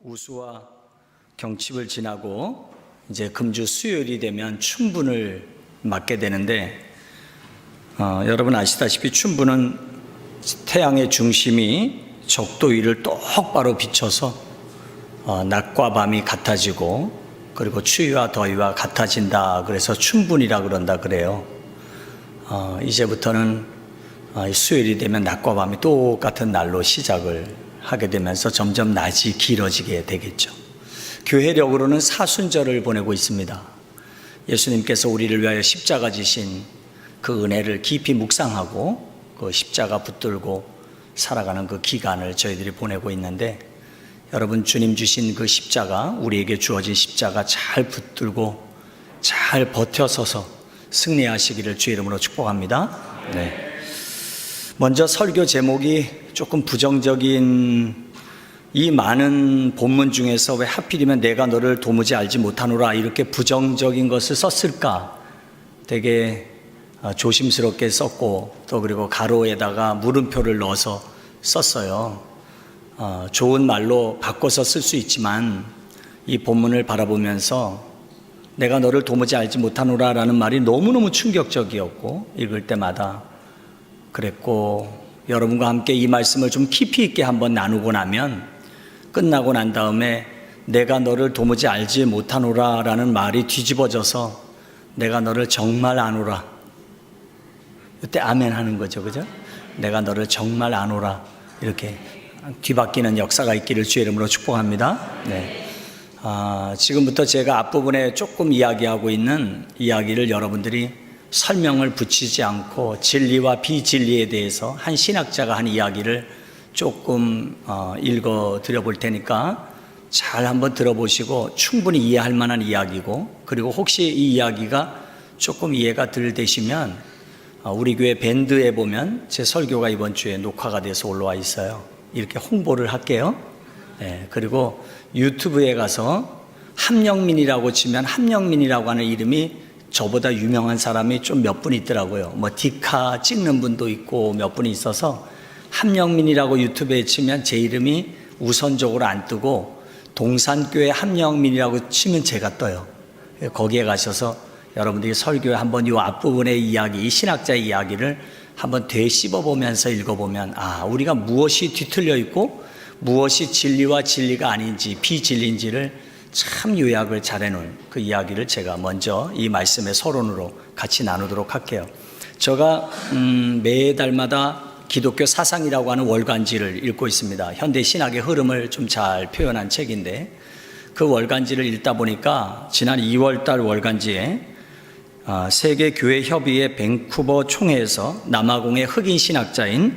우수와 경칩을 지나고 이제 금주 수요일이 되면 춘분을 맞게 되는데 여러분 아시다시피 춘분은 태양의 중심이 적도 위를 똑바로 비춰서 낮과 밤이 같아지고 그리고 추위와 더위와 같아진다. 그래서 춘분이라 그런다 그래요. 이제부터는 수요일이 되면 낮과 밤이 똑같은 날로 시작을 하게 되면서 점점 낮이 길어지게 되겠죠. 교회력으로는 사순절을 보내고 있습니다. 예수님께서 우리를 위하여 십자가 지신 그 은혜를 깊이 묵상하고 그 십자가 붙들고 살아가는 그 기간을 저희들이 보내고 있는데, 여러분 주님 주신 그 십자가, 우리에게 주어진 십자가 잘 붙들고 잘 버텨서서 승리하시기를 주의 이름으로 축복합니다. 네. 먼저 설교 제목이 조금 부정적인, 이 많은 본문 중에서 왜 하필이면 내가 너를 도무지 알지 못하노라 이렇게 부정적인 것을 썼을까? 되게 조심스럽게 썼고, 또 그리고 가로에다가 물음표를 넣어서 썼어요. 좋은 말로 바꿔서 쓸 수 있지만 이 본문을 바라보면서 내가 너를 도무지 알지 못하노라 라는 말이 너무너무 충격적이었고, 읽을 때마다 그랬고, 여러분과 함께 이 말씀을 좀 깊이 있게 한번 나누고 나면, 끝나고 난 다음에 내가 너를 도무지 알지 못하노라 라는 말이 뒤집어져서 내가 너를 정말 아노라, 이때 아멘 하는 거죠, 그죠? 내가 너를 정말 아노라, 이렇게 뒤바뀌는 역사가 있기를 주의 이름으로 축복합니다. 네. 지금부터 제가 앞부분에 조금 이야기하고 있는 이야기를 여러분들이 설명을 붙이지 않고 진리와 비진리에 대해서 한 신학자가 한 이야기를 조금 읽어 드려 볼 테니까 잘 한번 들어보시고 충분히 이해할 만한 이야기고, 그리고 혹시 이 이야기가 조금 이해가 덜 되시면 우리 교회 밴드에 보면 제 설교가 이번 주에 녹화가 돼서 올라와 있어요. 이렇게 홍보를 할게요. 네, 그리고 유튜브에 가서 함영민이라고 치면 함영민이라고 하는 이름이 저보다 유명한 사람이 좀 몇 분 있더라고요. 뭐 디카 찍는 분도 있고 몇 분이 있어서 함영민이라고 유튜브에 치면 제 이름이 우선적으로 안 뜨고 동산교회 함영민이라고 치면 제가 떠요. 거기에 가셔서 여러분들이 설교에 한번 이 앞부분의 이야기, 이 신학자의 이야기를 한번 되씹어보면서 읽어보면, 우리가 무엇이 뒤틀려 있고 무엇이 진리와 진리가 아닌지 비진리인지를 참 요약을 잘 해놓은 그 이야기를 제가 먼저 이 말씀의 서론으로 같이 나누도록 할게요. 제가 매달마다 기독교 사상이라고 하는 월간지를 읽고 있습니다. 현대 신학의 흐름을 좀 잘 표현한 책인데, 그 월간지를 읽다 보니까 지난 2월달 월간지에 세계교회협의회 밴쿠버 총회에서 남아공의 흑인 신학자인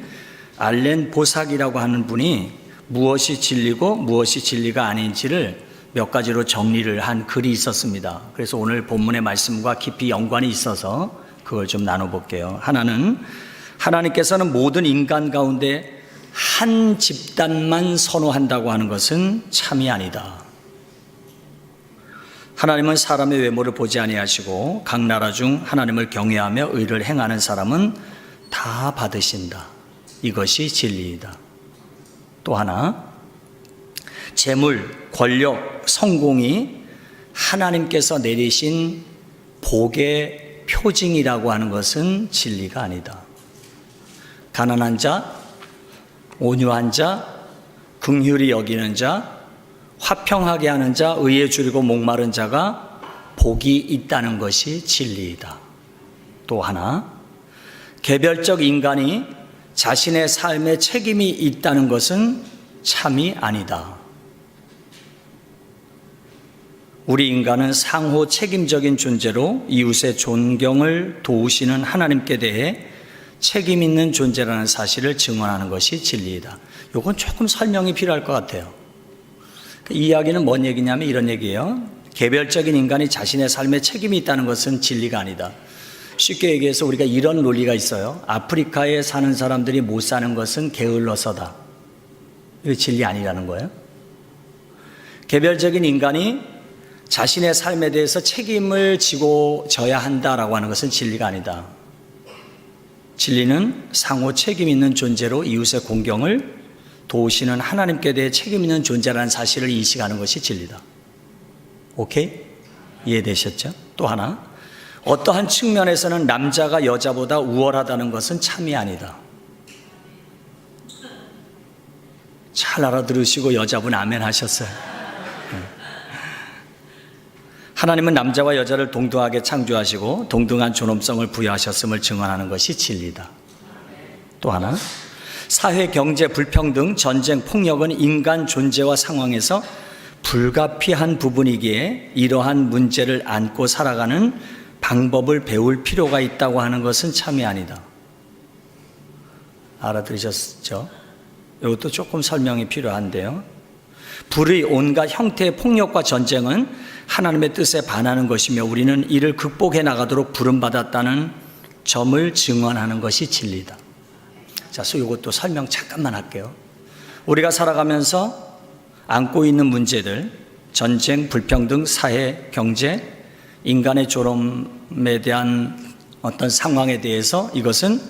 알렌 보삭이라고 하는 분이 무엇이 진리고 무엇이 진리가 아닌지를 몇 가지로 정리를 한 글이 있었습니다. 그래서 오늘 본문의 말씀과 깊이 연관이 있어서 그걸 좀 나눠볼게요. 하나는, 하나님께서는 모든 인간 가운데 한 집단만 선호한다고 하는 것은 참이 아니다. 하나님은 사람의 외모를 보지 아니하시고 각 나라 중 하나님을 경외하며 의를 행하는 사람은 다 받으신다. 이것이 진리이다. 또 하나, 재물, 권력, 성공이 하나님께서 내리신 복의 표징이라고 하는 것은 진리가 아니다. 가난한 자, 온유한 자, 긍휼히 여기는 자, 화평하게 하는 자, 의에 줄이고 목마른 자가 복이 있다는 것이 진리이다. 또 하나, 개별적 인간이 자신의 삶에 책임이 있다는 것은 참이 아니다. 우리 인간은 상호 책임적인 존재로 이웃의 존경을 도우시는 하나님께 대해 책임 있는 존재라는 사실을 증언하는 것이 진리이다. 이건 조금 설명이 필요할 것 같아요. 이 이야기는 뭔 얘기냐면 이런 얘기예요. 개별적인 인간이 자신의 삶에 책임이 있다는 것은 진리가 아니다. 쉽게 얘기해서 우리가 이런 논리가 있어요. 아프리카에 사는 사람들이 못 사는 것은 게을러서다. 이거 진리 아니라는 거예요. 개별적인 인간이 자신의 삶에 대해서 책임을 지고 져야 한다라고 하는 것은 진리가 아니다. 진리는 상호 책임 있는 존재로 이웃의 공경을 도우시는 하나님께 대해 책임 있는 존재라는 사실을 인식하는 것이 진리다. 오케이? 이해되셨죠? 또 하나, 어떠한 측면에서는 남자가 여자보다 우월하다는 것은 참이 아니다. 잘 알아들으시고 여자분 아멘 하셨어요. 하나님은 남자와 여자를 동등하게 창조하시고 동등한 존엄성을 부여하셨음을 증언하는 것이 진리다. 또 하나, 사회, 경제, 불평등, 전쟁, 폭력은 인간 존재와 상황에서 불가피한 부분이기에 이러한 문제를 안고 살아가는 방법을 배울 필요가 있다고 하는 것은 참이 아니다. 알아들으셨죠? 이것도 조금 설명이 필요한데요. 불의 온갖 형태의 폭력과 전쟁은 하나님의 뜻에 반하는 것이며 우리는 이를 극복해 나가도록 부름받았다는 점을 증언하는 것이 진리다. 자, 이것도 설명 잠깐만 할게요. 우리가 살아가면서 안고 있는 문제들, 전쟁, 불평등, 사회, 경제, 인간의 존엄에 대한 어떤 상황에 대해서 이것은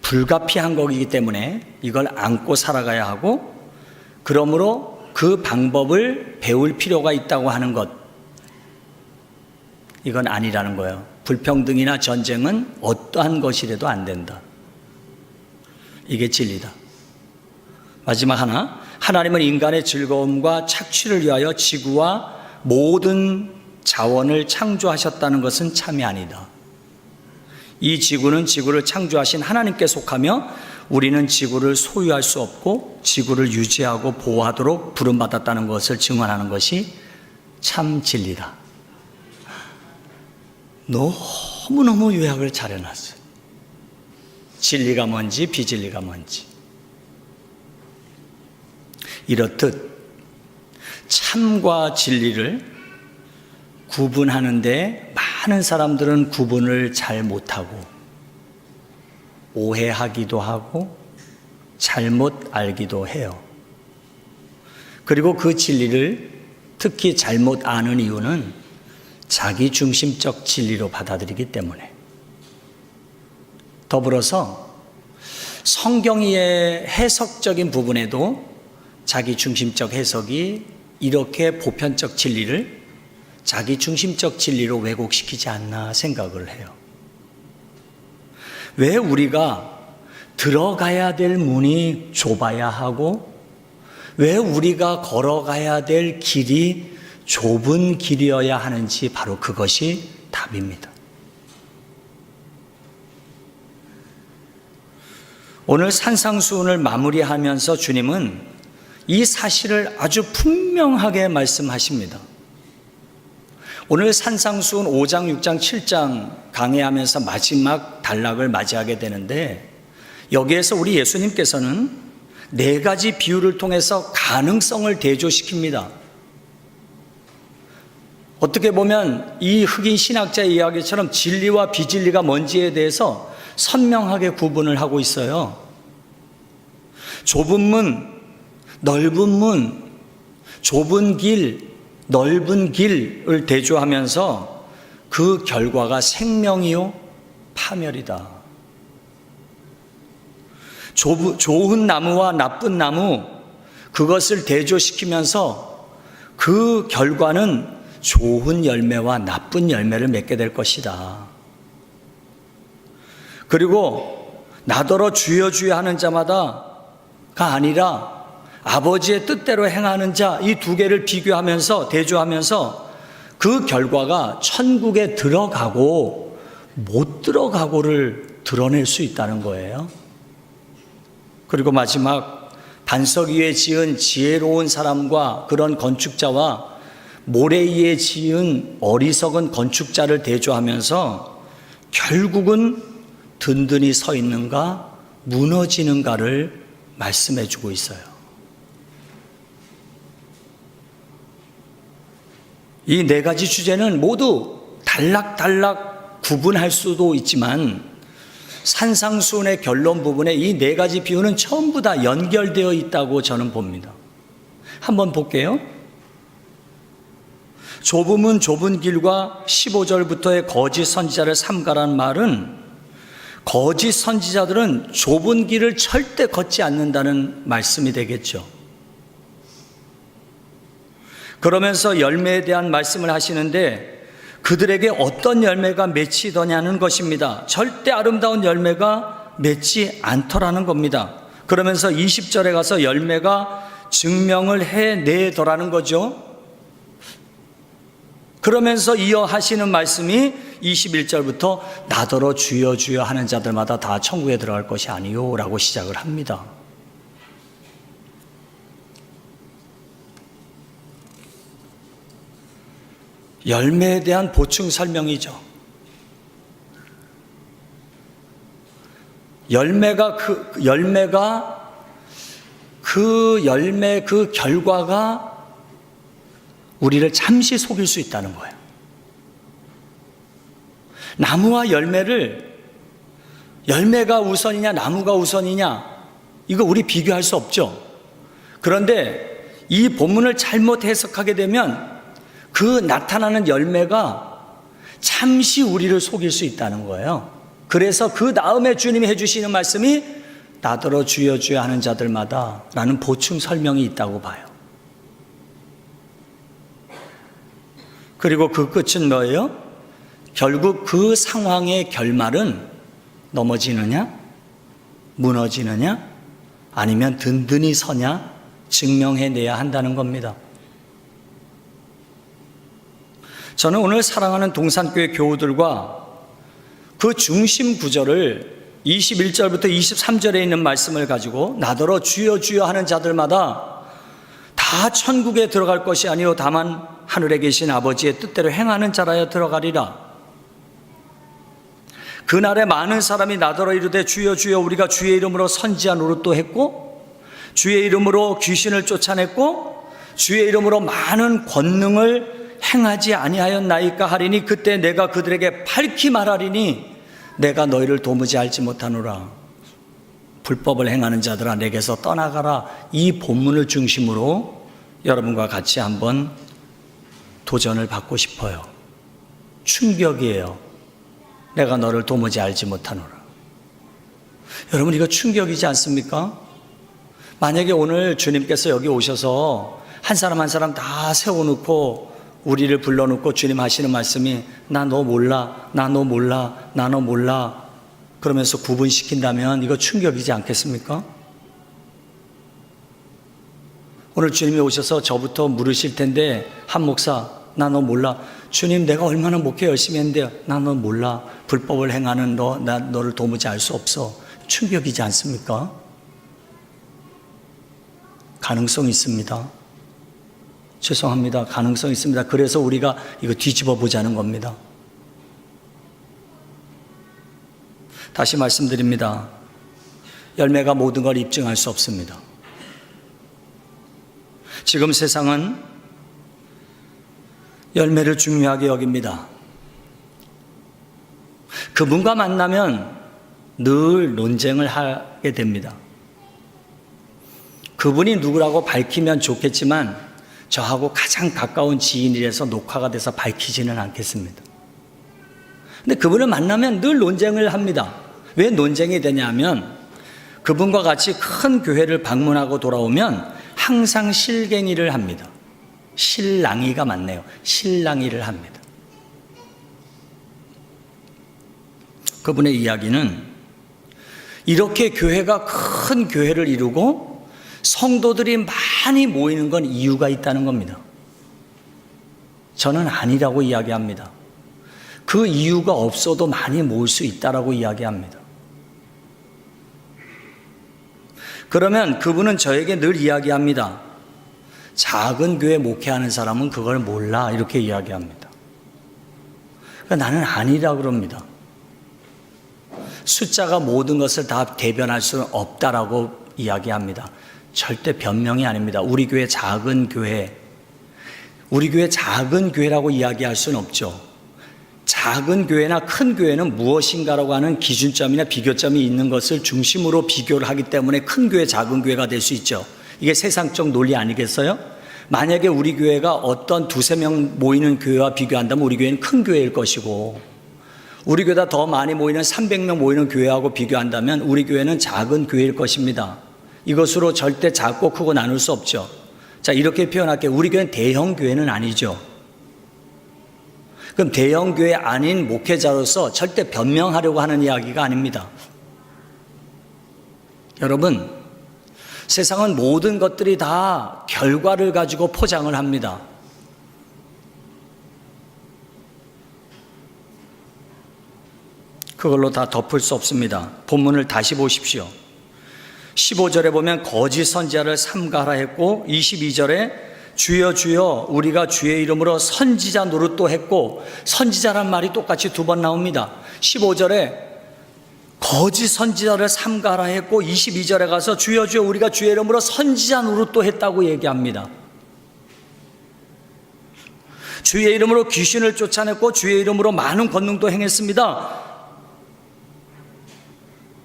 불가피한 것이기 때문에 이걸 안고 살아가야 하고, 그러므로 그 방법을 배울 필요가 있다고 하는 것, 이건 아니라는 거예요. 불평등이나 전쟁은 어떠한 것이라도 안 된다. 이게 진리다. 마지막 하나, 하나님은 인간의 즐거움과 착취를 위하여 지구와 모든 자원을 창조하셨다는 것은 참이 아니다. 이 지구는 지구를 창조하신 하나님께 속하며 우리는 지구를 소유할 수 없고 지구를 유지하고 보호하도록 부름받았다는 것을 증언하는 것이 참 진리다. 너무너무 요약을 잘 해놨어요. 진리가 뭔지 비진리가 뭔지. 이렇듯 참과 진리를 구분하는데 많은 사람들은 구분을 잘 못하고 오해하기도 하고 잘못 알기도 해요. 그리고 그 진리를 특히 잘못 아는 이유는 자기 중심적 진리로 받아들이기 때문에. 더불어서 성경의 해석적인 부분에도 자기 중심적 해석이 이렇게 보편적 진리를 자기 중심적 진리로 왜곡시키지 않나 생각을 해요. 왜 우리가 들어가야 될 문이 좁아야 하고 왜 우리가 걸어가야 될 길이 좁은 길이어야 하는지 바로 그것이 답입니다. 오늘 산상수훈을 마무리하면서 주님은 이 사실을 아주 분명하게 말씀하십니다. 오늘 산상수훈 5장, 6장, 7장 강해하면서 마지막 단락을 맞이하게 되는데, 여기에서 우리 예수님께서는 4가지 비유를 통해서 가능성을 대조시킵니다. 어떻게 보면 이 흑인 신학자의 이야기처럼 진리와 비진리가 뭔지에 대해서 선명하게 구분을 하고 있어요. 좁은 문, 넓은 문, 좁은 길, 넓은 길을 대조하면서 그 결과가 생명이요 파멸이다. 좋은 나무와 나쁜 나무, 그것을 대조시키면서 그 결과는 좋은 열매와 나쁜 열매를 맺게 될 것이다. 그리고 나더러 주여 주여 하는 자마다가 아니라 아버지의 뜻대로 행하는 자, 이 2개를 비교하면서 대조하면서 그 결과가 천국에 들어가고 못 들어가고를 드러낼 수 있다는 거예요. 그리고 마지막 반석 위에 지은 지혜로운 사람과 그런 건축자와 모래 위에 지은 어리석은 건축자를 대조하면서 결국은 든든히 서 있는가 무너지는가를 말씀해 주고 있어요. 이 4가지 주제는 모두 단락단락 구분할 수도 있지만 산상수훈의 결론 부분에 이 4가지 비유는 전부 다 연결되어 있다고 저는 봅니다. 한번 볼게요. 좁음은 좁은 길과 15절부터의 거짓 선지자를 삼가란 말은 거짓 선지자들은 좁은 길을 절대 걷지 않는다는 말씀이 되겠죠. 그러면서 열매에 대한 말씀을 하시는데 그들에게 어떤 열매가 맺히더냐는 것입니다. 절대 아름다운 열매가 맺지 않더라는 겁니다. 그러면서 20절에 가서 열매가 증명을 해내더라는 거죠. 그러면서 이어 하시는 말씀이 21절부터 나더러 주여 주여 하는 자들마다 다 천국에 들어갈 것이 아니요 라고 시작을 합니다. 열매에 대한 보충 설명이죠. 그 열매 그 결과가 우리를 잠시 속일 수 있다는 거예요. 나무와 열매가 우선이냐 나무가 우선이냐 이거 우리 비교할 수 없죠. 그런데 이 본문을 잘못 해석하게 되면 그 나타나는 열매가 잠시 우리를 속일 수 있다는 거예요. 그래서 그 다음에 주님이 해주시는 말씀이 나더러 주여 주여 하는 자들마다 라는 보충 설명이 있다고 봐요. 그리고 그 끝은 뭐예요? 결국 그 상황의 결말은 넘어지느냐, 무너지느냐, 아니면 든든히 서냐 증명해내야 한다는 겁니다. 저는 오늘 사랑하는 동산교회 교우들과 그 중심 구절을 21절부터 23절에 있는 말씀을 가지고 나더러 주여 주여 하는 자들마다 다 천국에 들어갈 것이 아니요 다만 하늘에 계신 아버지의 뜻대로 행하는 자라야 들어가리라. 그날에 많은 사람이 나더러 이르되 주여 주여 우리가 주의 이름으로 선지한 노릇도 했고 주의 이름으로 귀신을 쫓아냈고 주의 이름으로 많은 권능을 행하지 아니하였나이까 하리니 그때 내가 그들에게 밝히 말하리니 내가 너희를 도무지 알지 못하노라. 불법을 행하는 자들아 내게서 떠나가라. 이 본문을 중심으로 여러분과 같이 한번 도전을 받고 싶어요. 충격이에요. 내가 너를 도무지 알지 못하노라. 여러분 이거 충격이지 않습니까? 만약에 오늘 주님께서 여기 오셔서 한 사람 한 사람 다 세워놓고 우리를 불러놓고 주님 하시는 말씀이 나 너 몰라, 나 너 몰라, 나 너 몰라 그러면서 구분시킨다면 이거 충격이지 않겠습니까? 오늘 주님이 오셔서 저부터 물으실 텐데 한 목사 나 너 몰라. 주님 내가 얼마나 목회 열심히 했는데 나 너 몰라. 불법을 행하는 나 너를 도무지 알 수 없어. 충격이지 않습니까? 가능성 있습니다. 죄송합니다. 가능성 있습니다. 그래서 우리가 이거 뒤집어 보자는 겁니다. 다시 말씀드립니다. 열매가 모든 걸 입증할 수 없습니다. 지금 세상은 열매를 중요하게 여깁니다. 그분과 만나면 늘 논쟁을 하게 됩니다. 그분이 누구라고 밝히면 좋겠지만 저하고 가장 가까운 지인이라서 녹화가 돼서 밝히지는 않겠습니다. 근데 그분을 만나면 늘 논쟁을 합니다. 왜 논쟁이 되냐면 그분과 같이 큰 교회를 방문하고 돌아오면 항상 실갱이를 합니다. 실랑이가 맞네요. 실랑이를 합니다. 그분의 이야기는 이렇게 교회가 큰 교회를 이루고 성도들이 많이 모이는 건 이유가 있다는 겁니다. 저는 아니라고 이야기합니다. 그 이유가 없어도 많이 모일 수 있다라고 이야기합니다. 그러면 그분은 저에게 늘 이야기합니다. 작은 교회 목회하는 사람은 그걸 몰라 이렇게 이야기합니다. 그러니까 나는 아니라고 그럽니다. 숫자가 모든 것을 다 대변할 수는 없다라고 이야기합니다. 절대 변명이 아닙니다. 우리 교회 작은 교회라고 이야기할 수는 없죠. 작은 교회나 큰 교회는 무엇인가라고 하는 기준점이나 비교점이 있는 것을 중심으로 비교를 하기 때문에 큰 교회, 작은 교회가 될 수 있죠. 이게 세상적 논리 아니겠어요? 만약에 우리 교회가 어떤 두세 명 모이는 교회와 비교한다면 우리 교회는 큰 교회일 것이고 우리 교회보다 더 많이 모이는 300명 모이는 교회하고 비교한다면 우리 교회는 작은 교회일 것입니다. 이것으로 절대 작고 크고 나눌 수 없죠. 자, 이렇게 표현할게요. 우리 교회는 대형 교회는 아니죠. 그럼 대형 교회 아닌 목회자로서 절대 변명하려고 하는 이야기가 아닙니다. 여러분, 세상은 모든 것들이 다 결과를 가지고 포장을 합니다. 그걸로 다 덮을 수 없습니다. 본문을 다시 보십시오. 15절에 보면 거짓 선지자를 삼가라 했고 22절에 주여 주여 우리가 주의 이름으로 선지자 노릇도 했고, 선지자란 말이 똑같이 두 번 나옵니다. 15절에 거짓 선지자를 삼가라 했고 22절에 가서 주여 주여 우리가 주의 이름으로 선지자 노릇도 했다고 얘기합니다. 주의 이름으로 귀신을 쫓아냈고 주의 이름으로 많은 권능도 행했습니다.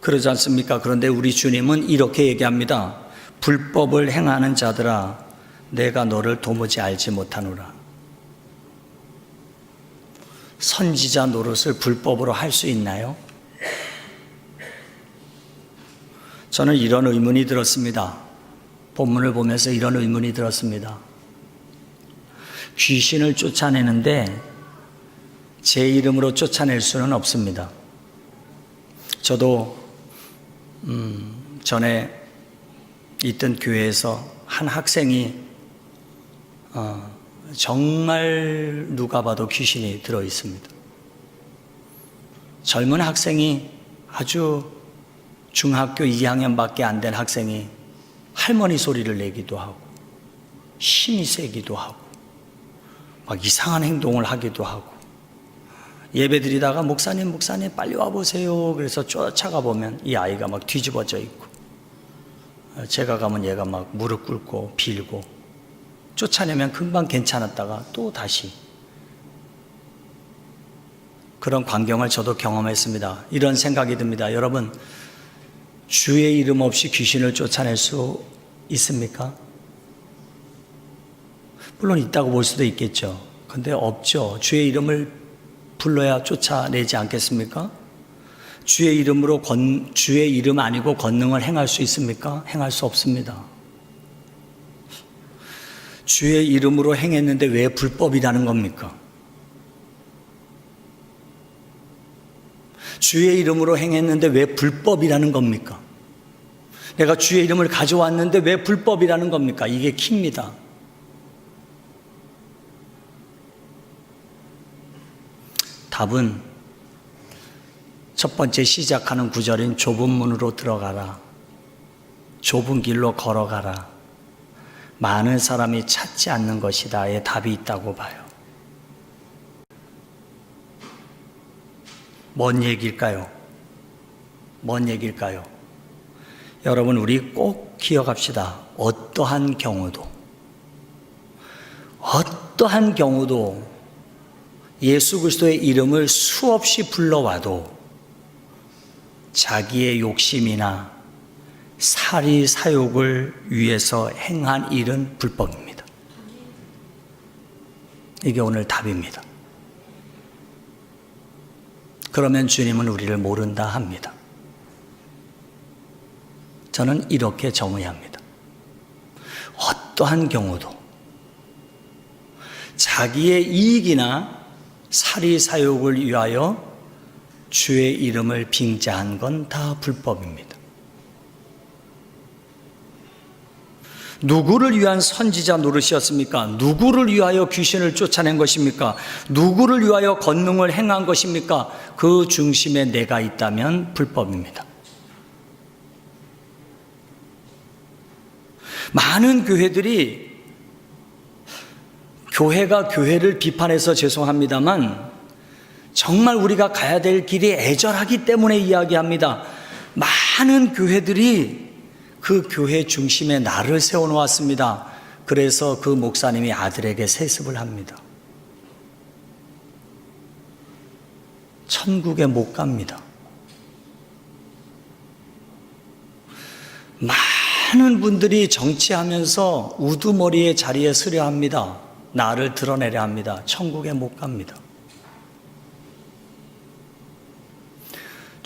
그러지 않습니까? 그런데 우리 주님은 이렇게 얘기합니다. 불법을 행하는 자들아, 내가 너를 도무지 알지 못하노라. 선지자 노릇을 불법으로 할 수 있나요? 저는 이런 의문이 들었습니다. 본문을 보면서 이런 의문이 들었습니다. 귀신을 쫓아내는데 제 이름으로 쫓아낼 수는 없습니다. 저도 전에 있던 교회에서 한 학생이 정말 누가 봐도 귀신이 들어 있습니다. 젊은 학생이, 아주 중학교 2학년밖에 안 된 학생이 할머니 소리를 내기도 하고 힘이 세기도 하고 막 이상한 행동을 하기도 하고, 예배 드리다가 목사님 빨리 와보세요. 그래서 쫓아가 보면 이 아이가 막 뒤집어져 있고, 제가 가면 얘가 막 무릎 꿇고 빌고, 쫓아내면 금방 괜찮았다가 또 다시. 그런 광경을 저도 경험했습니다. 이런 생각이 듭니다. 여러분, 주의 이름 없이 귀신을 쫓아낼 수 있습니까? 물론 있다고 볼 수도 있겠죠. 근데 없죠. 주의 이름을 불러야 쫓아내지 않겠습니까? 주의 이름으로 주의 이름 아니고 권능을 행할 수 있습니까? 행할 수 없습니다. 주의 이름으로 행했는데 왜 불법이라는 겁니까? 주의 이름으로 행했는데 왜 불법이라는 겁니까? 내가 주의 이름을 가져왔는데 왜 불법이라는 겁니까? 이게 키입니다. 답은 첫 번째 시작하는 구절인 좁은 문으로 들어가라. 좁은 길로 걸어가라. 많은 사람이 찾지 않는 것이다의 답이 있다고 봐요. 뭔 얘기일까요? 뭔 얘기일까요? 여러분, 우리 꼭 기억합시다. 어떠한 경우도 예수 그리스도의 이름을 수없이 불러와도 자기의 욕심이나 사리 사욕을 위해서 행한 일은 불법입니다. 이게 오늘 답입니다. 그러면 주님은 우리를 모른다 합니다. 저는 이렇게 정의합니다. 어떠한 경우도 자기의 이익이나 사리 사욕을 위하여 주의 이름을 빙자한 건 다 불법입니다. 누구를 위한 선지자 노릇이었습니까? 누구를 위하여 귀신을 쫓아낸 것입니까? 누구를 위하여 권능을 행한 것입니까? 그 중심에 내가 있다면 불법입니다. 많은 교회들이, 교회가 교회를 비판해서 죄송합니다만 정말 우리가 가야 될 길이 애절하기 때문에 이야기합니다. 많은 교회들이 그 교회 중심에 나를 세워놓았습니다. 그래서 그 목사님이 아들에게 세습을 합니다. 천국에 못 갑니다. 많은 분들이 정치하면서 우두머리의 자리에 서려 합니다. 나를 드러내려 합니다. 천국에 못 갑니다.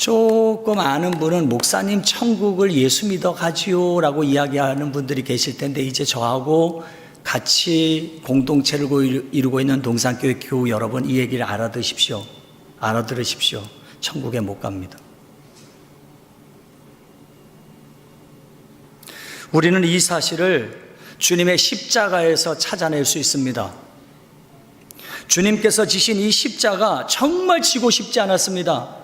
조금 아는 분은 목사님 천국을 예수 믿어 가지요 라고 이야기하는 분들이 계실 텐데, 이제 저하고 같이 공동체를 이루고 있는 동산교회 교우 여러분, 이 얘기를 알아들으십시오. 천국에 못 갑니다. 우리는 이 사실을 주님의 십자가에서 찾아낼 수 있습니다. 주님께서 지신 이 십자가 정말 지고 싶지 않았습니다.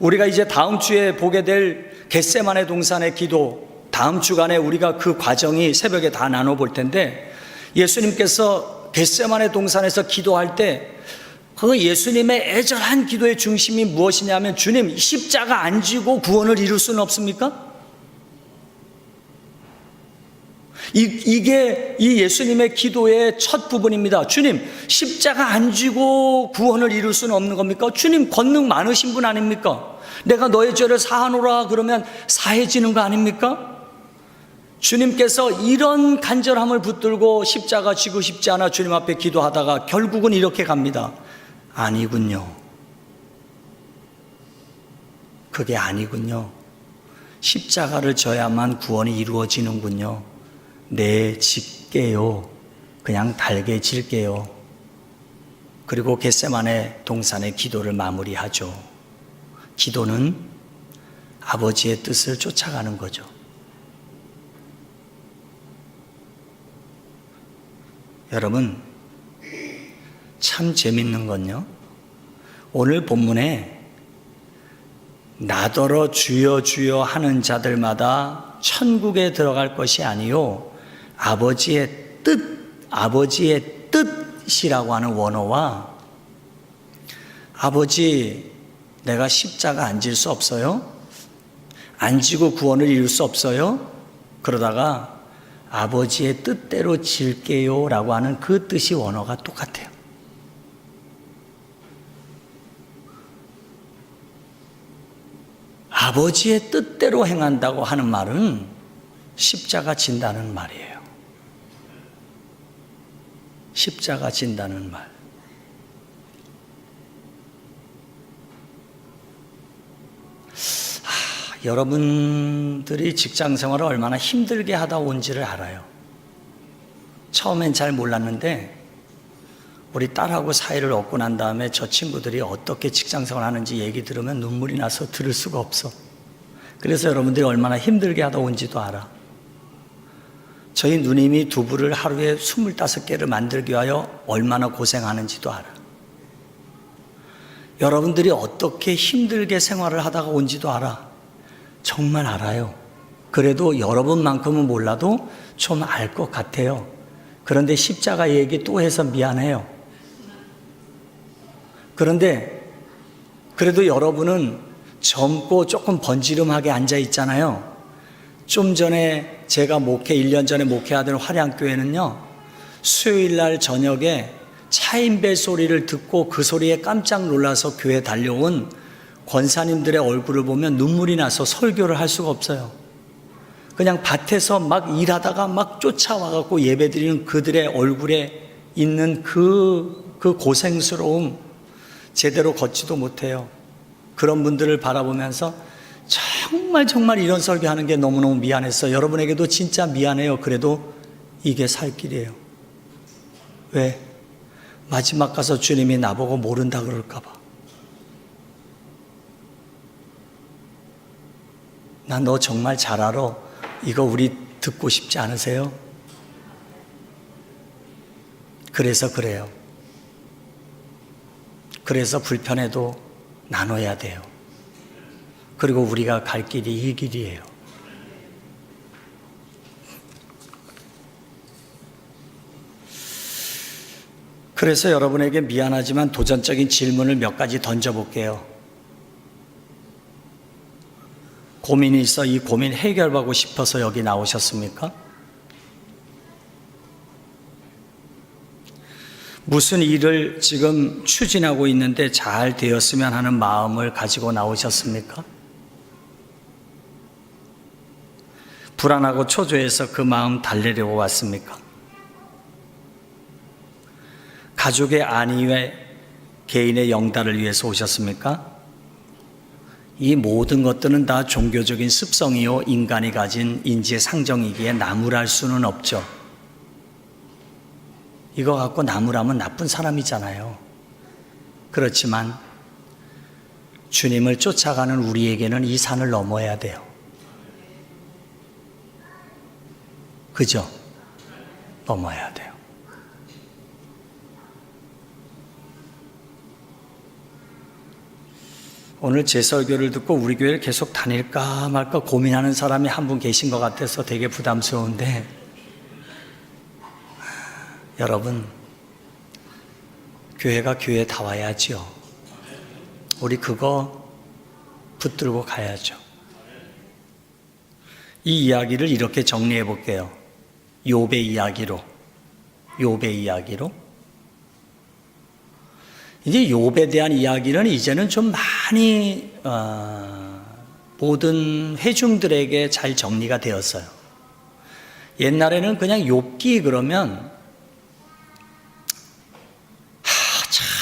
우리가 이제 다음 주에 보게 될 겟세마네 동산의 기도, 다음 주간에 우리가 그 과정이 새벽에 다 나눠볼 텐데, 예수님께서 겟세마네 동산에서 기도할 때 그 예수님의 애절한 기도의 중심이 무엇이냐면, 주님, 십자가 안 지고 구원을 이룰 수는 없습니까? 이게 이 예수님의 기도의 첫 부분입니다. 주님, 십자가 안 지고 구원을 이룰 수는 없는 겁니까? 주님, 권능 많으신 분 아닙니까? 내가 너의 죄를 사하노라 그러면 사해지는 거 아닙니까? 주님께서 이런 간절함을 붙들고 십자가 지고 싶지 않아 주님 앞에 기도하다가 결국은 이렇게 갑니다. 아니군요. 그게 아니군요. 십자가를 져야만 구원이 이루어지는군요. 네, 질게요. 그냥 달게 질게요. 그리고 겟세마네 동산의 기도를 마무리하죠. 기도는 아버지의 뜻을 쫓아가는 거죠. 여러분, 참 재밌는 건요, 오늘 본문에 나더러 주여 주여 하는 자들마다 천국에 들어갈 것이 아니요 아버지의 뜻이라고 하는 원어와, 아버지, 내가 십자가 안 질 수 없어요? 안 지고 구원을 이룰 수 없어요? 그러다가 아버지의 뜻대로 질게요 라고 하는 그 뜻이 원어가 똑같아요. 아버지의 뜻대로 행한다고 하는 말은 십자가 진다는 말이에요. 십자가 진다는 말. 여러분들이 직장 생활을 얼마나 힘들게 하다 온지를 알아요. 처음엔 잘 몰랐는데 우리 딸하고 사이를 얻고 난 다음에 저 친구들이 어떻게 직장 생활 하는지 얘기 들으면 눈물이 나서 들을 수가 없어. 그래서 여러분들이 얼마나 힘들게 하다 온지도 알아. 저희 누님이 두부를 하루에 25개를 만들기 위하여 얼마나 고생하는지도 알아. 여러분들이 어떻게 힘들게 생활을 하다가 온지도 알아. 정말 알아요. 그래도 여러분만큼은 몰라도 좀 알 것 같아요. 그런데 십자가 얘기 또 해서 미안해요. 그런데 그래도 여러분은 젊고 조금 번지름하게 앉아 있잖아요. 좀 전에 제가 1년 전에 목회하던 화량교회는요, 수요일날 저녁에 차인벨 소리를 듣고 그 소리에 깜짝 놀라서 교회 달려온 권사님들의 얼굴을 보면 눈물이 나서 설교를 할 수가 없어요. 그냥 밭에서 막 일하다가 막 쫓아와갖고 예배드리는 그들의 얼굴에 있는 그 고생스러움, 제대로 걷지도 못해요. 그런 분들을 바라보면서 정말 이런 설교하는 게 너무너무 미안했어요. 여러분에게도 진짜 미안해요. 그래도 이게 살 길이에요. 왜? 마지막 가서 주님이 나보고 모른다 그럴까 봐. 난 너 정말 잘 알아. 이거 우리 듣고 싶지 않으세요? 그래서 그래요. 그래서 불편해도 나눠야 돼요. 그리고 우리가 갈 길이 이 길이에요. 그래서 여러분에게 미안하지만 도전적인 질문을 몇 가지 던져볼게요. 고민이 있어 이 고민 해결하고 싶어서 여기 나오셨습니까? 무슨 일을 지금 추진하고 있는데 잘 되었으면 하는 마음을 가지고 나오셨습니까? 불안하고 초조해서 그 마음 달래려고 왔습니까? 가족의 안위와 개인의 영달을 위해서 오셨습니까? 이 모든 것들은 다 종교적인 습성이요 인간이 가진 인지의 상정이기에 나무랄 수는 없죠. 이거 갖고 나무라면 나쁜 사람이잖아요. 그렇지만 주님을 쫓아가는 우리에게는 이 산을 넘어야 돼요. 그죠? 넘어야 돼요. 오늘 제 설교를 듣고 우리 교회를 계속 다닐까 말까 고민하는 사람이 한 분 계신 것 같아서 되게 부담스러운데, 여러분, 교회가 교회다워야죠. 우리 그거 붙들고 가야죠. 이 이야기를 이렇게 정리해 볼게요. 욥의 이야기로. 이제 욥에 대한 이야기는 이제는 좀 많이 모든 회중들에게 잘 정리가 되었어요. 옛날에는 그냥 욥기 그러면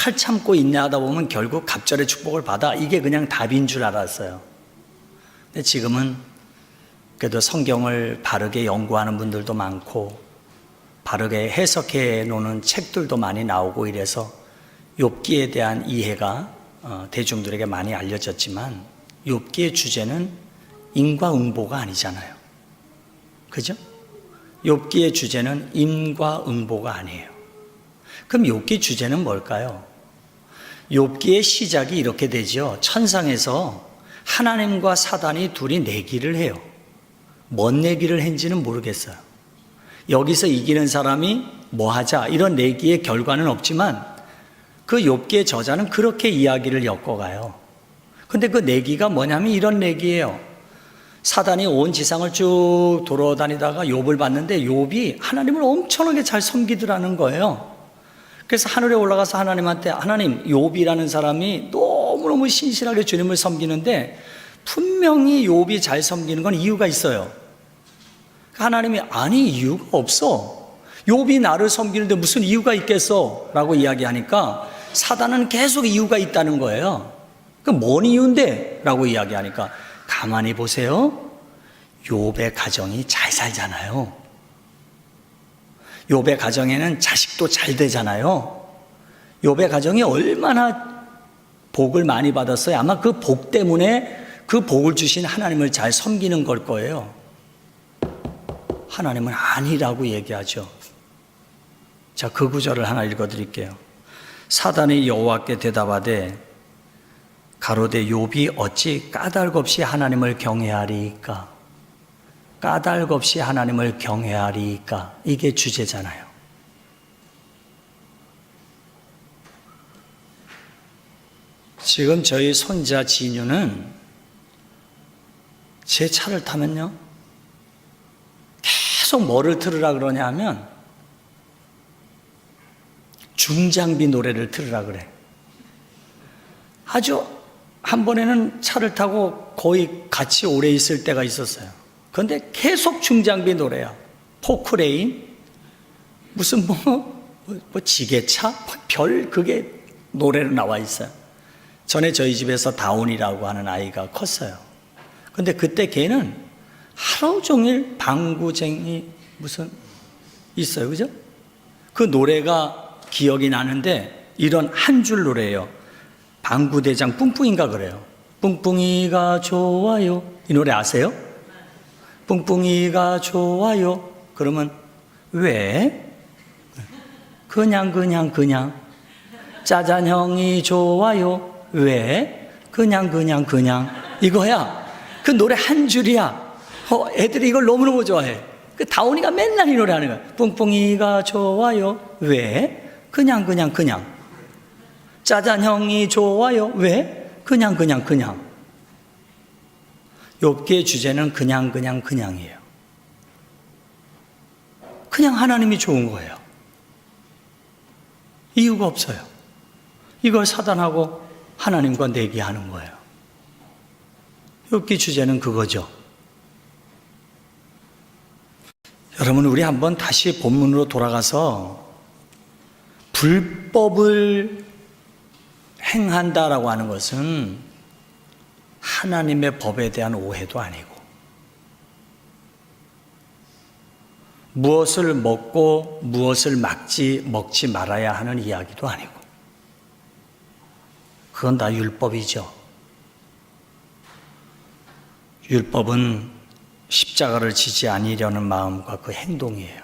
잘 참고 인내하다 보면 결국 갑절의 축복을 받아, 이게 그냥 답인 줄 알았어요. 근데 지금은 그래도 성경을 바르게 연구하는 분들도 많고 바르게 해석해 놓는 책들도 많이 나오고 이래서 욥기에 대한 이해가 대중들에게 많이 알려졌지만, 욥기의 주제는 인과응보가 아니잖아요. 그죠? 욥기의 주제는 인과응보가 아니에요. 그럼 욥기 주제는 뭘까요? 욥기의 시작이 이렇게 되죠. 천상에서 하나님과 사단이 둘이 내기를 해요. 뭔 내기를 했는지는 모르겠어요. 여기서 이기는 사람이 뭐 하자, 이런 내기의 결과는 없지만 그 욥기의 저자는 그렇게 이야기를 엮어가요. 근데 그 내기가 뭐냐면 이런 내기예요. 사단이 온 지상을 쭉 돌아다니다가 욥을 봤는데 욥이 하나님을 엄청나게 잘 섬기더라는 거예요. 그래서 하늘에 올라가서 하나님한테, 하나님, 욥이라는 사람이 너무너무 신실하게 주님을 섬기는데 분명히 욥이 잘 섬기는 건 이유가 있어요. 하나님이, 아니, 이유가 없어. 욥이 나를 섬기는데 무슨 이유가 있겠어? 라고 이야기하니까 사단은 계속 이유가 있다는 거예요. 그럼 뭔 이유인데? 라고 이야기하니까 가만히 보세요. 욥의 가정이 잘 살잖아요. 욥의 가정에는 자식도 잘 되잖아요. 욥의 가정이 얼마나 복을 많이 받았어요. 아마 그 복 때문에 그 복을 주신 하나님을 잘 섬기는 걸 거예요. 하나님은 아니라고 얘기하죠. 자, 그 구절을 하나 읽어드릴게요. 사단이 여호와께 대답하되 가로되 욥이 어찌 까닭없이 하나님을 경외하리이까? 까닭없이 하나님을 경외하리이까? 이게 주제잖아요. 지금 저희 손자 진유는 제 차를 타면요, 계속 뭐를 틀으라 그러냐 하면 중장비 노래를 틀으라 그래. 아주 한 번에는 차를 타고 거의 같이 오래 있을 때가 있었어요. 그런데 계속 중장비 노래야. 포크레인, 무슨 뭐 지게차, 별 그게 노래로 나와 있어요. 전에 저희 집에서 다운이라고 하는 아이가 컸어요. 근데 그때 걔는 하루 종일 방구쟁이 무슨 있어요. 그죠? 그 노래가 기억이 나는데 이런 한 줄 노래예요. 방구대장 뿡뿡인가 그래요. 뿡뿡이가 좋아요. 이 노래 아세요? 뿡뿡이가 좋아요. 그러면 왜? 그냥 짜잔형이 좋아요. 왜? 그냥 이거야. 그 노래 한 줄이야. 애들이 이걸 너무너무 좋아해. 그 다운이가 맨날 이 노래 하는 거야. 뿡뿡이가 좋아요. 왜? 그냥 짜잔형이 좋아요. 왜? 그냥 욥기의 주제는 그냥이에요. 그냥 하나님이 좋은 거예요. 이유가 없어요. 이걸 사단하고 하나님과 내기하는 거예요. 욥기 주제는 그거죠. 여러분, 우리 한번 다시 본문으로 돌아가서 불법을 행한다라고 하는 것은 하나님의 법에 대한 오해도 아니고, 무엇을 먹고 무엇을 먹지 말아야 하는 이야기도 아니고, 그건 다 율법이죠. 율법은 십자가를 지지 아니려는 마음과 그 행동이에요.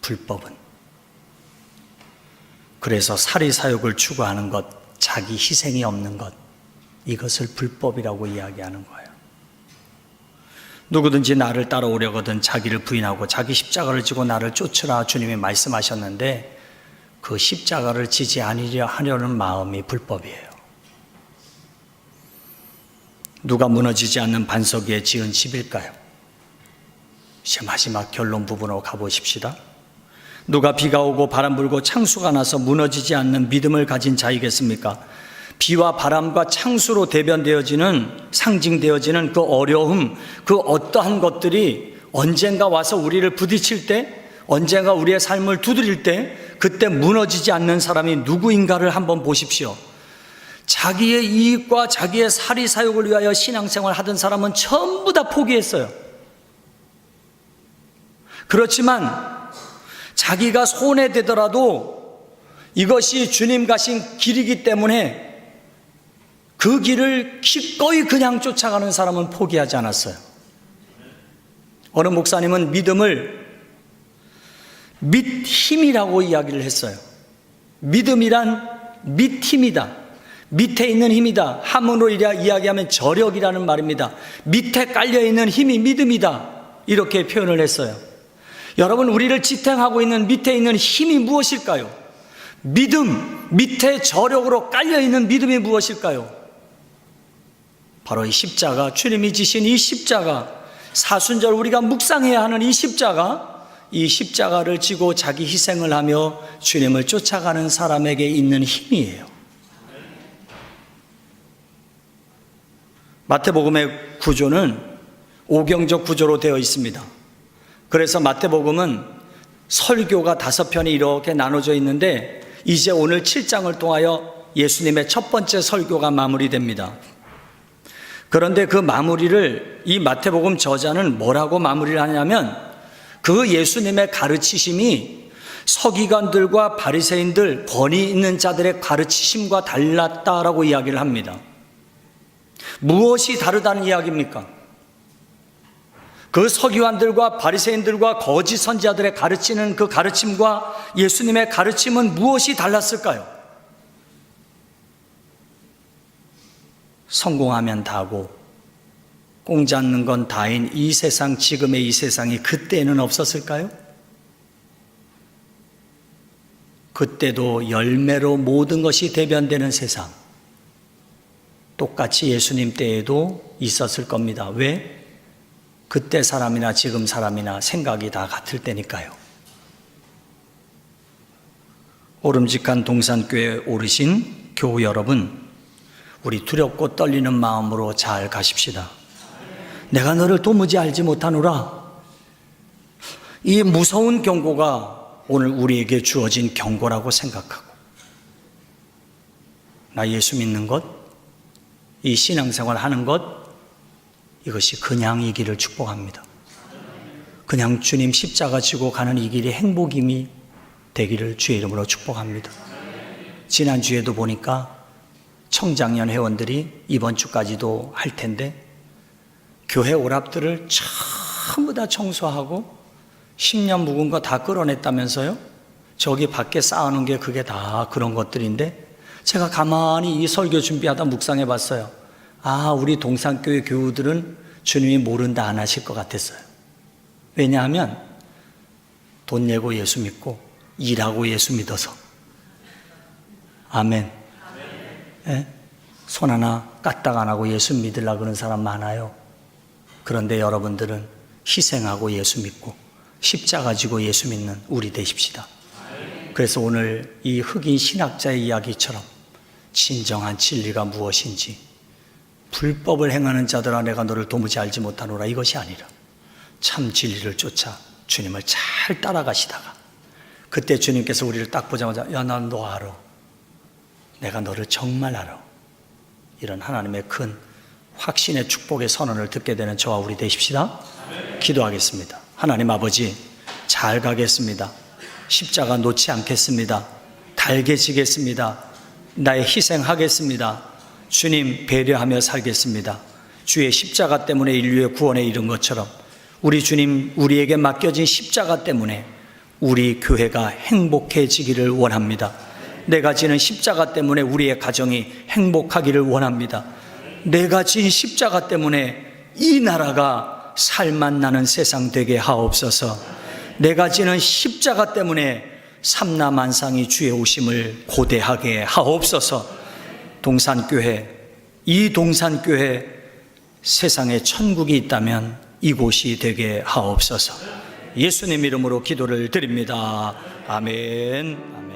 불법은. 그래서 사리사욕을 추구하는 것, 자기 희생이 없는 것, 이것을 불법이라고 이야기하는 거예요. 누구든지 나를 따라오려거든 자기를 부인하고 자기 십자가를 지고 나를 쫓으라, 주님이 말씀하셨는데, 그 십자가를 지지 하려는 마음이 불법이에요. 누가 무너지지 않는 반석 위에 지은 집일까요? 이제 마지막 결론 부분으로 가보십시다. 누가 비가 오고 바람 불고 창수가 나서 무너지지 않는 믿음을 가진 자이겠습니까? 비와 바람과 창수로 대변되어지는, 상징되어지는 그 어려움, 그 어떠한 것들이 언젠가 와서 우리를 부딪힐 때, 언젠가 우리의 삶을 두드릴 때, 그때 무너지지 않는 사람이 누구인가를 한번 보십시오. 자기의 이익과 자기의 사리사욕을 위하여 신앙생활 하던 사람은 전부 다 포기했어요. 그렇지만 자기가 손해되더라도 이것이 주님 가신 길이기 때문에 그 길을 기꺼이 그냥 쫓아가는 사람은 포기하지 않았어요. 어느 목사님은 믿음을 밑힘이라고 이야기를 했어요. 믿음이란 밑힘이다. 밑에 있는 힘이다. 한문으로 이야기하면 저력이라는 말입니다. 밑에 깔려있는 힘이 믿음이다. 이렇게 표현을 했어요. 여러분, 우리를 지탱하고 있는 밑에 있는 힘이 무엇일까요? 믿음, 밑에 저력으로 깔려있는 믿음이 무엇일까요? 바로 이 십자가, 주님이 지신 이 십자가, 사순절 우리가 묵상해야 하는 이 십자가, 이 십자가를 지고 자기 희생을 하며 주님을 쫓아가는 사람에게 있는 힘이에요. 마태복음의 구조는 오경적 구조로 되어 있습니다. 그래서 마태복음은 설교가 5편이 이렇게 나눠져 있는데, 이제 오늘 7장을 통하여 예수님의 첫 번째 설교가 마무리됩니다. 그런데 그 마무리를 이 마태복음 저자는 뭐라고 마무리를 하냐면, 그 예수님의 가르치심이 서기관들과 바리새인들, 권위 있는 자들의 가르치심과 달랐다라고 이야기를 합니다. 무엇이 다르다는 이야기입니까? 그 서기관들과 바리새인들과 거짓 선지자들의 가르치는 그 가르침과 예수님의 가르침은 무엇이 달랐을까요? 성공하면 다고 공 잡는 건 다인 이 세상, 지금의 이 세상이 그때는 없었을까요? 그때도 열매로 모든 것이 대변되는 세상, 똑같이 예수님 때에도 있었을 겁니다. 왜? 그때 사람이나 지금 사람이나 생각이 다 같을 때니까요. 오름직한 동산교회 오르신 교우 여러분, 우리 두렵고 떨리는 마음으로 잘 가십시다. 내가 너를 도무지 알지 못하노라. 이 무서운 경고가 오늘 우리에게 주어진 경고라고 생각하고, 나 예수 믿는 것, 이 신앙생활 하는 것, 이것이 그냥 이 길을 축복합니다. 그냥 주님 십자가 지고 가는 이 길이 행복임이 되기를 주의 이름으로 축복합니다. 지난주에도 보니까 청장년 회원들이 이번 주까지도 할 텐데, 교회 오랍들을 전부 다 청소하고 10년 묵은 거 다 끌어냈다면서요? 저기 밖에 쌓아놓은 게 그게 다 그런 것들인데, 제가 가만히 이 설교 준비하다 묵상해 봤어요. 아, 우리 동산교회 교우들은 주님이 모른다 안 하실 것 같았어요. 왜냐하면 돈 내고 예수 믿고 일하고 예수 믿어서. 아멘. 예? 손 하나 까딱 안 하고 예수 믿으려고 그러는 사람 많아요. 그런데 여러분들은 희생하고 예수 믿고 십자가 지고 예수 믿는 우리 되십시다. 그래서 오늘 이 흑인 신학자의 이야기처럼 진정한 진리가 무엇인지, 불법을 행하는 자들아 내가 너를 도무지 알지 못하노라, 이것이 아니라 참 진리를 쫓아 주님을 잘 따라가시다가 그때 주님께서 우리를 딱 보자마자, 야, 난 너 알아. 내가 너를 정말 알아. 이런 하나님의 큰 확신의 축복의 선언을 듣게 되는 저와 우리 되십시다. 기도하겠습니다. 하나님 아버지, 잘 가겠습니다. 십자가 놓지 않겠습니다. 달게 지겠습니다. 나의 희생하겠습니다. 주님 배려하며 살겠습니다. 주의 십자가 때문에 인류의 구원에 이른 것처럼 우리 주님, 우리에게 맡겨진 십자가 때문에 우리 교회가 행복해지기를 원합니다. 내가 지는 십자가 때문에 우리의 가정이 행복하기를 원합니다. 내가 진 십자가 때문에 이 나라가 살만 나는 세상 되게 하옵소서. 내가 지는 십자가 때문에 삼라만상이 주의 오심을 고대하게 하옵소서. 동산교회, 이 동산교회 세상에 천국이 있다면 이곳이 되게 하옵소서. 예수님 이름으로 기도를 드립니다. 아멘.